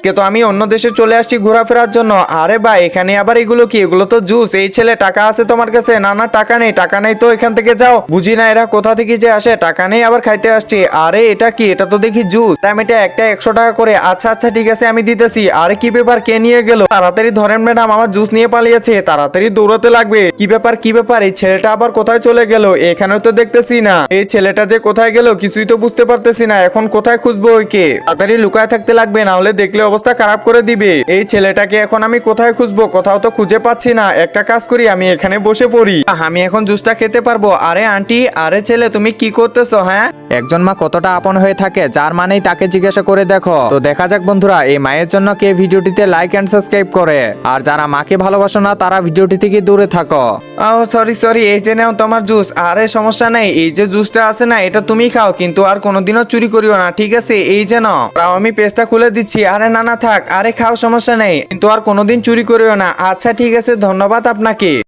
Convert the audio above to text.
আজকে তো আমি অন্য দেশে চলে আসছি ঘোরাফেরার জন্য। আরে ভাই এখানে আবার এগুলো কি? এগুলো তো জুস। এই ছেলে টাকা আছে তোমার কাছে? না না টাকা নেই, টাকা নেই তো এখান থেকে যাও। বুঝি না এরা কোথা থেকে যে আসে, টাকা নেই আবার খাইতে আসছে। আরে এটা কি? এটা তো দেখি জুস। দাম এটা একটা 100 টাকা করে। আচ্ছা আচ্ছা ঠিক আছে আমি দিতেছি। আরে কি ব্যাপার, কে নিয়ে গেল? তাড়াতাড়ি ধরেন ম্যাডাম, আমার জুস নিয়ে পালিয়েছে, তাড়াতাড়ি দৌড়াতে লাগবে। কি ব্যাপার কি ব্যাপার, এই ছেলেটা আবার কোথায় চলে গেল? এখানে তো দেখতেছি না। এই ছেলেটা যে কোথায় গেল কিছুই তো বুঝতে পারতেছি না। এখন কোথায় খুঁজবো ওইকে? তাড়াতাড়ি লুকায় থাকতে লাগবে, না হলে দেখলে অবস্থা খারাপ করে দিবে। এই ছেলেটাকে এখন আমি কোথায় খুঁজবো? কোথাও তো খুঁজে পাচ্ছি না। একটা কাজ করি, আমি এখানে বসে পড়ি, আমি এখন জুসটা খেতে পারবো। আরে আন্টি, আরে ছেলে তুমি কি করতেছো? হ্যাঁ, একজন মা কতটা আপন হয়ে থাকে, যার মানেই তাকে জিজ্ঞাসা করে দেখো। তো দেখা যাক বন্ধুরা, এই মায়ের জন্য কে ভিডিওটিতে লাইক এন্ড সাবস্ক্রাইব করে। আর যারা মাকে ভালোবাসো না তারা ভিডিওটি থেকে দূরে থাকো। সরি সরি, এই যে নাও তোমার জুস। আরে সমস্যা নাই, এই যে জুসটা আছে না এটা তুমি খাও, কিন্তু আর কোনোদিনও চুরি করিও না, ঠিক আছে? এই যে নাও। তাও আমি পেজটা খুলে দিচ্ছি। আরে না না থাক, আরে খাও সমস্যা নেই, কিন্তু আর কোনোদিন চুরি করিও না। আচ্ছা ঠিক আছে, ধন্যবাদ আপনাকে।